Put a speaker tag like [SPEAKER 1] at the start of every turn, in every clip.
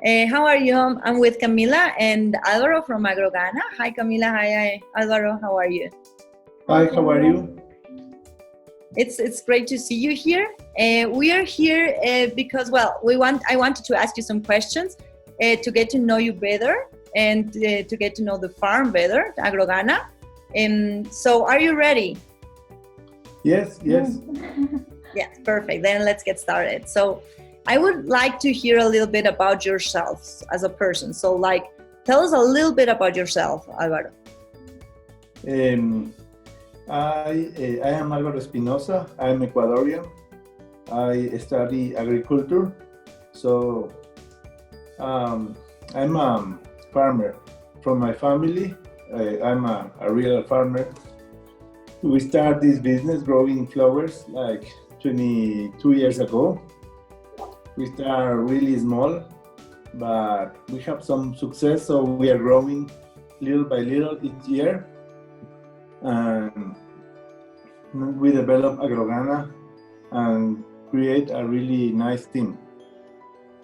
[SPEAKER 1] How are you? I'm with Camila and Alvaro from Agrogana. Hi, Camila. Hi, Alvaro. How are you?
[SPEAKER 2] Hi, how are you?
[SPEAKER 1] It's great to see you here. We are here because, well, I wanted to ask you some questions to get to know you better and to get to know the farm better, Agrogana. So, are you ready?
[SPEAKER 2] Yes.
[SPEAKER 1] Yes, perfect. Then let's get started. So, I would like to hear a little bit about yourself as a person. So, tell us a little bit about yourself, Alvaro.
[SPEAKER 2] I am Alvaro Espinosa. I'm Ecuadorian. I study agriculture. So I'm a farmer. From my family, I'm a real farmer. We started this business growing flowers like 22 years ago. We start really small, but we have some success, so we are growing little by little each year. And we develop Agrogana and create a really nice team.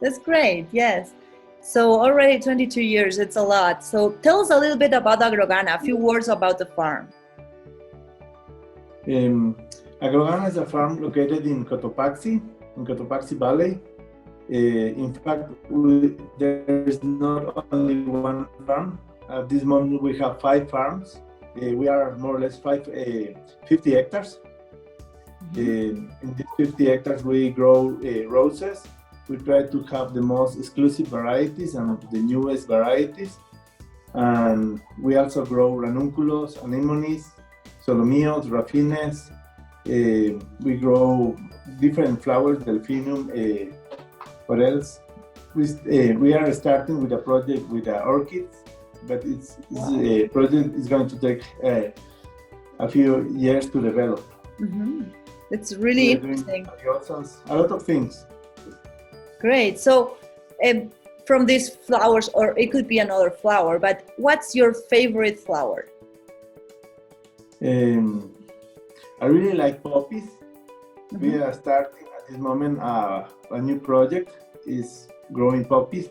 [SPEAKER 1] That's great, yes. So already 22 years, it's a lot. So tell us a little bit about Agrogana, a few words about the farm.
[SPEAKER 2] Agrogana is a farm located in Cotopaxi Valley. In fact, there is not only one farm. At this moment, we have 5 farms. We are more or less 50 hectares. In these 50 hectares, we grow roses. We try to have the most exclusive varieties and the newest varieties. And we also grow ranunculus, anemones, solomillos, rafines. We grow different flowers, delphinium. What else? We are starting with a project with orchids, but a project is going to take a few years to develop.
[SPEAKER 1] It's really interesting.
[SPEAKER 2] A lot of things.
[SPEAKER 1] Great. So from these flowers, or it could be another flower, but what's your favorite flower?
[SPEAKER 2] I really like poppies. We are starting at this moment a new project is growing poppies.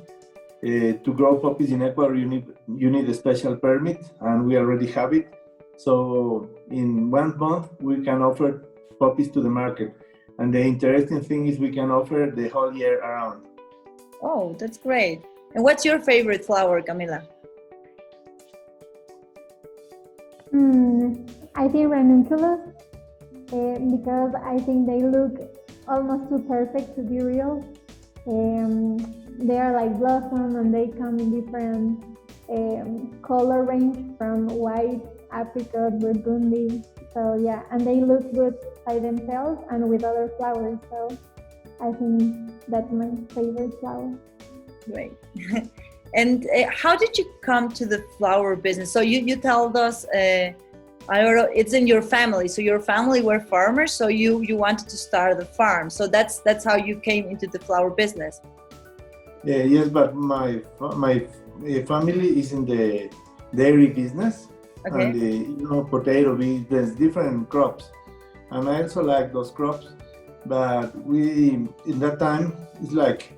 [SPEAKER 2] To grow poppies in Ecuador, you need a special permit, and we already have it. So in 1 month, we can offer poppies to the market. And the interesting thing is we can offer the whole year around.
[SPEAKER 1] Oh, that's great. And what's your favorite flower, Camila?
[SPEAKER 3] I think ranunculus, because I think they look almost too perfect to be real. They are like blossom, and they come in different color range from white, apricot, burgundy. So yeah, and they look good by themselves and with other flowers. So I think that's my favorite flower.
[SPEAKER 1] Great. And how did you come to the flower business? So you told us, I don't know, it's in your family. So your family were farmers, so you wanted to start a farm. So that's how you came into the flower business.
[SPEAKER 2] Yes, but my family is in the dairy business.
[SPEAKER 1] Okay.
[SPEAKER 2] And potato business, different crops. And I also like those crops, but in that time, it's like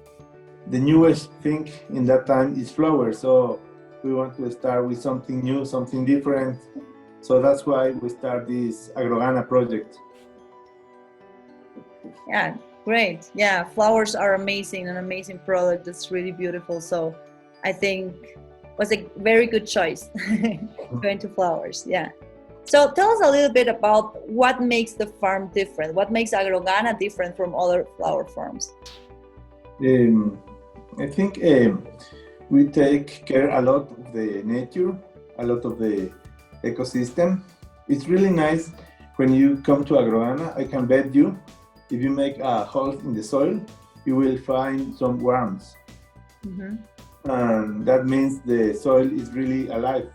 [SPEAKER 2] the newest thing in that time is flowers. So we want to start with something new, something different. So that's why we start this Agrogana project.
[SPEAKER 1] Yeah, great. Yeah, flowers are amazing, an amazing product. That's really beautiful. So I think was a very good choice going to flowers. Yeah. So tell us a little bit about what makes the farm different. What makes Agrogana different from other flower farms?
[SPEAKER 2] I think we take care a lot of the nature, a lot of the ecosystem. It's really nice when you come to Agrogana. I can bet you, if you make a hole in the soil, you will find some worms. And that means the soil is really alive.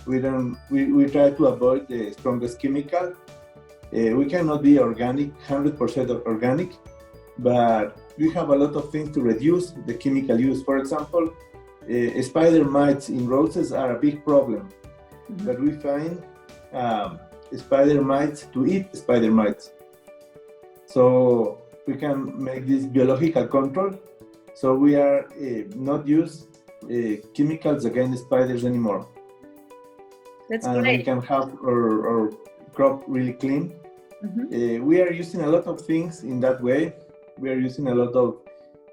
[SPEAKER 2] We try to avoid the strongest chemical. We cannot be organic, 100% organic, but we have a lot of things to reduce the chemical use. For example, spider mites in roses are a big problem, but we find spider mites to eat spider mites. So we can make this biological control So we are not use chemicals against spiders anymore.
[SPEAKER 1] That's
[SPEAKER 2] and
[SPEAKER 1] great.
[SPEAKER 2] we can have our crop really clean. We are using a lot of things in that way. We are using a lot of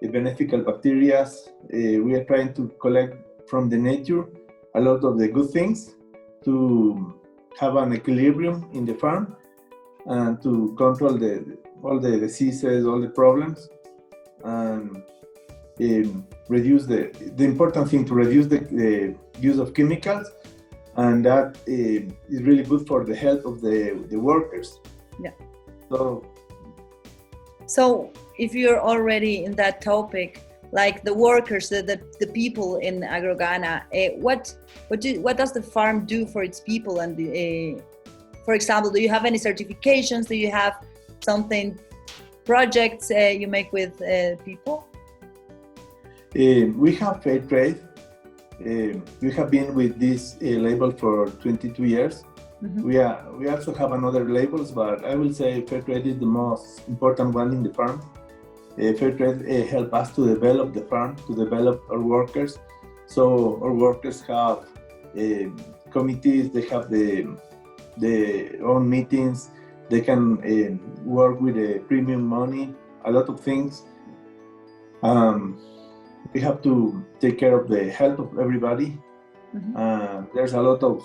[SPEAKER 2] beneficial bacteria. We are trying to collect from the nature a lot of the good things to have an equilibrium in the farm and to control all the diseases, all the problems, and reduce the important thing to reduce the use of chemicals, and that is really good for the health of the workers.
[SPEAKER 1] Yeah.
[SPEAKER 2] So
[SPEAKER 1] if you're already in that topic, like the workers, the people in Agrogana, what does the farm do for its people? And for example, do you have any certifications? Do you have something projects you make with people?
[SPEAKER 2] We have fair trade. We have been with this label for 22 years. We also have another labels, but I will say fair trade is the most important one in the farm. Fair trade help us to develop the farm, to develop our workers. So our workers have committees, they have their own meetings, they can work with premium money, a lot of things. We have to take care of the health of everybody. There's a lot of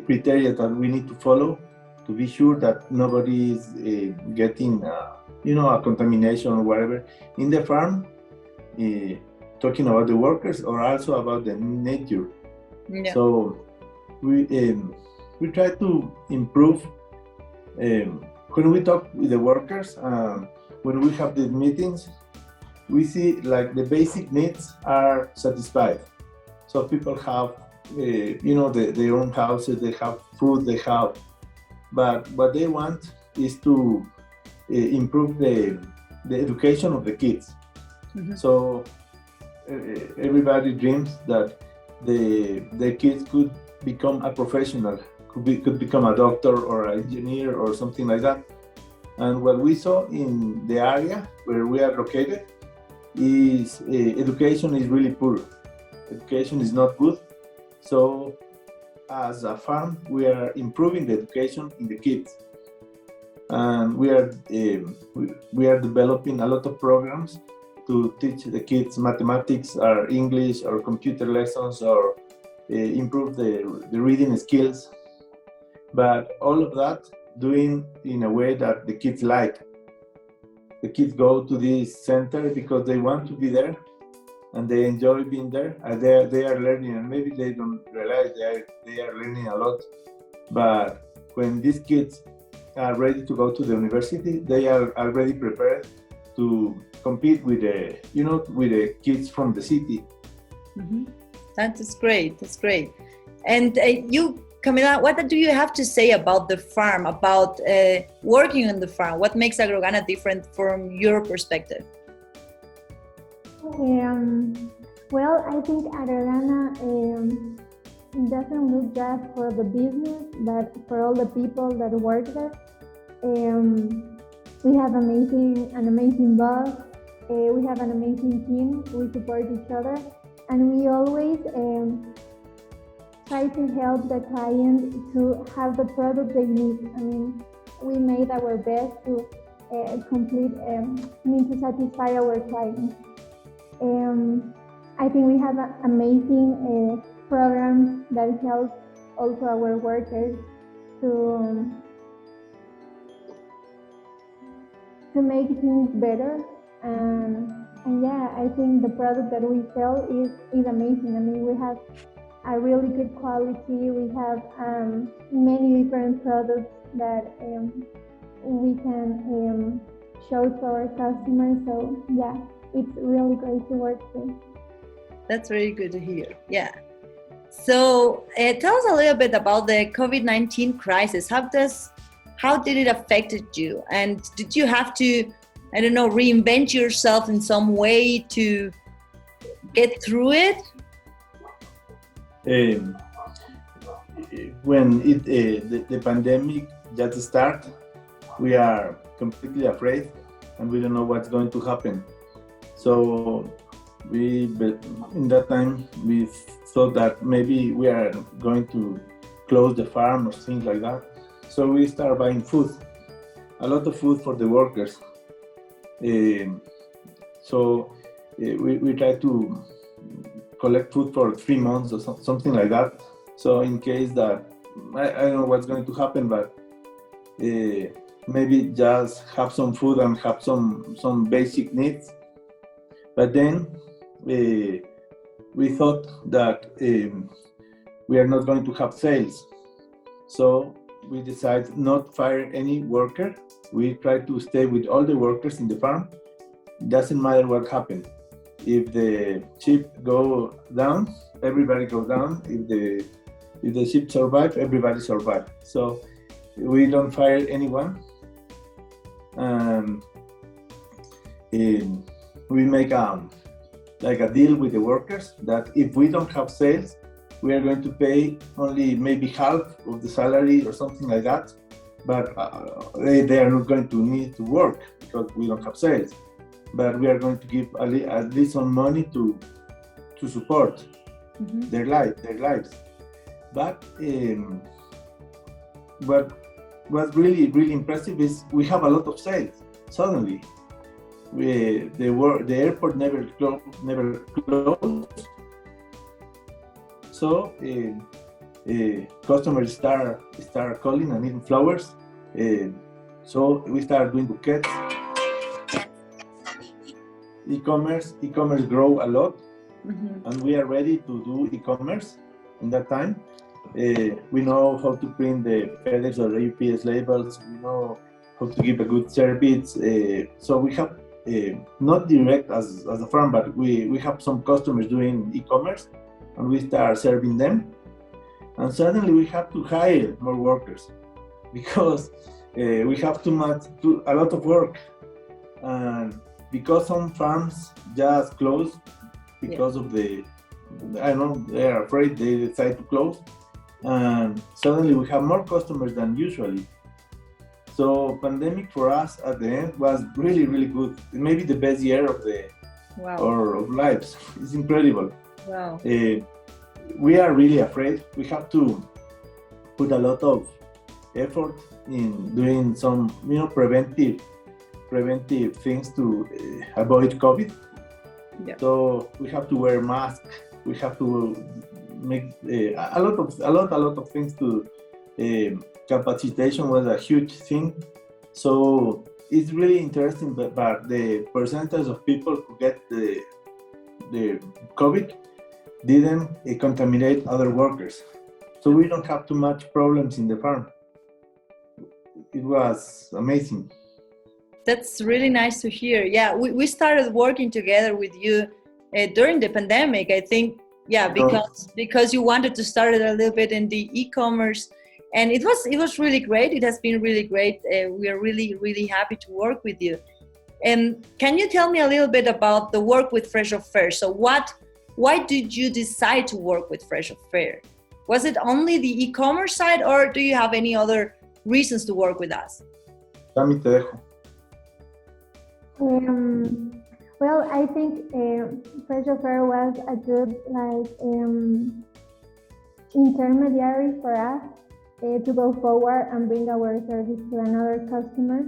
[SPEAKER 2] criteria that we need to follow to be sure that nobody is getting a contamination or whatever in the farm, talking about the workers or also about the nature.
[SPEAKER 1] Yeah.
[SPEAKER 2] So we try to improve when we talk with the workers, when we have these meetings, we see like the basic needs are satisfied. So people have their own houses, they have food, but what they want is to improve the education of the kids. So everybody dreams that the kids could become a professional, could become a doctor or an engineer or something like that. And what we saw in the area where we are located is education is really poor. Education is not good. So as a farm, we are improving the education in the kids. And we are developing a lot of programs to teach the kids mathematics or English or computer lessons or improve the reading skills. But all of that doing in a way that the kids like. The kids go to this center because they want to be there and they enjoy being there. And they are learning, and maybe they don't realize they are learning a lot. But when these kids are ready to go to the university, they are already prepared to compete with the kids from the city.
[SPEAKER 1] That is great. That's great. And you, Camila, what do you have to say about the farm, about working on the farm? What makes Agrogana different from your perspective?
[SPEAKER 3] Well, I think Agrogana doesn't look just for the business, but for all the people that work there. We have an amazing boss. We have an amazing team. We support each other, and we always try to help the client to have the product they need. I mean, we made our best to to satisfy our clients. I think we have amazing programs that help also our workers to make things better. And yeah, I think the product that we sell is amazing. I mean, we have a really good quality. We have many different products that we can show to our customers. So yeah, it's really great to work with.
[SPEAKER 1] That's very good to hear. Yeah. So tell us a little bit about the COVID-19 crisis. How did it affect you? And did you have to, I don't know, reinvent yourself in some way to get through it?
[SPEAKER 2] When the pandemic just started, we are completely afraid and we don't know what's going to happen. So In that time we thought that maybe we are going to close the farm or things like that. So we start buying food, a lot of food for the workers. We try to collect food for 3 months or something like that. So in case that, I don't know what's going to happen, but maybe just have some food and have some basic needs. But then we thought that we are not going to have sales. So we decided not fire any worker. We try to stay with all the workers in the farm. Doesn't matter what happened. If the sheep go down, everybody goes down. If the sheep survive, everybody survive. So we don't fire anyone. We make like a deal with the workers that if we don't have sales, we are going to pay only maybe half of the salary or something like that. But they are not going to need to work because we don't have sales. But we are going to give at least some money to support their lives. But what's really impressive is we have a lot of sales. Suddenly, the airport never closed. So customers start calling and needing flowers. So we start doing bouquets. E-commerce grow a lot, and we are ready to do e-commerce. In that time, we know how to print the FedEx or UPS labels. We know how to give a good service. So we have not direct as a firm, but we have some customers doing e-commerce, and we start serving them. And suddenly we have to hire more workers because we have a lot of work. And because some farms just close because of they are afraid, they decide to close. And suddenly we have more customers than usually. So pandemic for us at the end was really, really good. Maybe the best year of of lives. It's incredible.
[SPEAKER 1] Wow.
[SPEAKER 2] We are really afraid. We have to put a lot of effort in doing some, preventive things to avoid COVID.
[SPEAKER 1] Yeah.
[SPEAKER 2] So we have to wear masks. We have to make a lot of things to. Capacitation was a huge thing. So it's really interesting. But the percentage of people who get the COVID didn't contaminate other workers. So we don't have too much problems in the farm. It was amazing.
[SPEAKER 1] That's really nice to hear. Yeah, we started working together with you during the pandemic, I think. Yeah, because you wanted to start it a little bit in the e-commerce, and it was really great. It has been really great. We are really, really happy to work with you. And can you tell me a little bit about the work with Fresh-o-Fair? So why did you decide to work with Fresh-o-Fair? Was it only the e-commerce side, or do you have any other reasons to work with us?
[SPEAKER 2] Tami, te dejo.
[SPEAKER 3] Well, I think Fresh-o-Fair was a good intermediary for us to go forward and bring our service to another customer.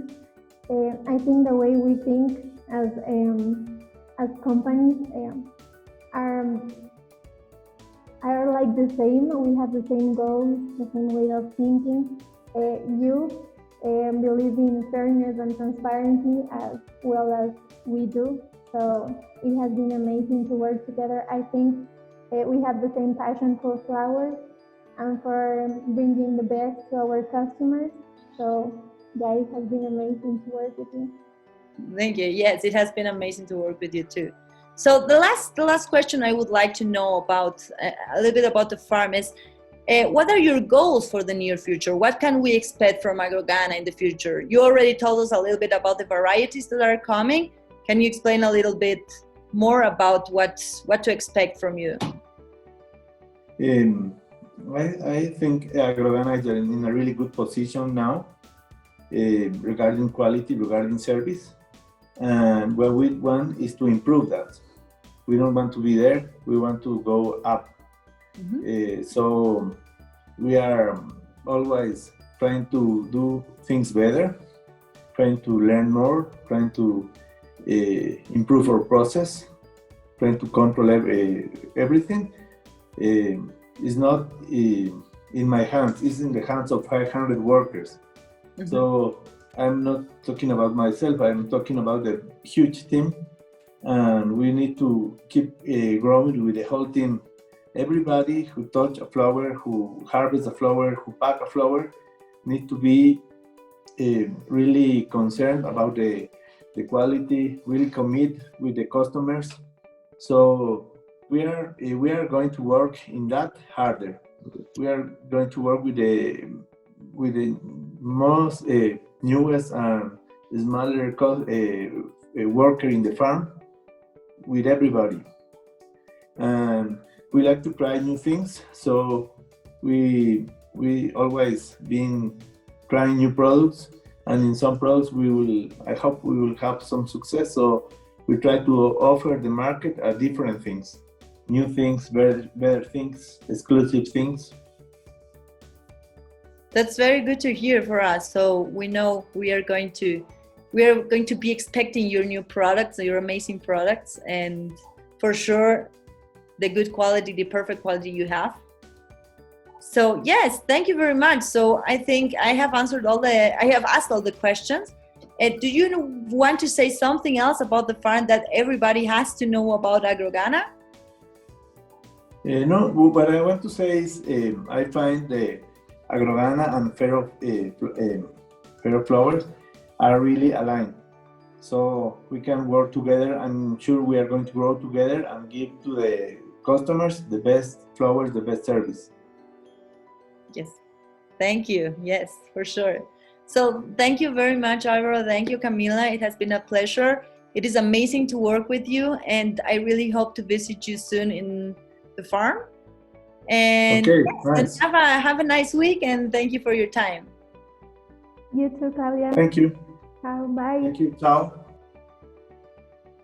[SPEAKER 3] I think the way we think as companies are like the same. We have the same goals, the same way of thinking. You believe in fairness and transparency as well as we do. So it has been amazing to work together. I think we have the same passion for flowers and for bringing the best to our customers. So yeah, it has been amazing to work with you.
[SPEAKER 1] Thank you. Yes, it has been amazing to work with you too. So the last question I would like to know about a little bit about the farm is, what are your goals for the near future? What can we expect from Agrogana in the future? You already told us a little bit about the varieties that are coming. Can you explain a little bit more about what to expect from you?
[SPEAKER 2] I think Agrogana is in a really good position now regarding quality, regarding service. And what we want is to improve that. We don't want to be there. We want to go up. So we are always trying to do things better, trying to learn more, trying to improve our process, trying to control everything. It's not in my hands, it's in the hands of 500 workers. So I'm not talking about myself, I'm talking about the huge team, and we need to keep growing with the whole team. Everybody who touch a flower, who harvest a flower, who pack a flower, need to be really concerned about the quality, really commit with the customers. So we are going to work in that harder. We are going to work with the most newest and smaller worker in the farm, with everybody. And we like to try new things, so we always been trying new products, and in some products I hope we will have some success. So we try to offer the market different things, new things, better things, exclusive things.
[SPEAKER 1] That's very good to hear for us. So we know we are going to be expecting your new products, your amazing products, and for sure the good quality, the perfect quality you have. So yes, thank you very much. So I think I have asked all the questions. Do you want to say something else about the farm that everybody has to know about Agrogana?
[SPEAKER 2] No, what I want to say is I find the Agrogana and Fresh-o-Flowers are really aligned. So we can work together. I'm sure we are going to grow together and give to the customers the best flowers, the best service.
[SPEAKER 1] Yes, thank you. Yes, for sure. So thank you very much, Alvaro. Thank you, Camila. It has been a pleasure. It is amazing to work with you, and I really hope to visit you soon in the farm. And,
[SPEAKER 2] okay,
[SPEAKER 1] yes,
[SPEAKER 2] nice.
[SPEAKER 1] and have a nice week, and thank you for your time.
[SPEAKER 3] You too, Claudia.
[SPEAKER 2] Thank you.
[SPEAKER 3] Ciao, bye.
[SPEAKER 2] Thank you. Ciao.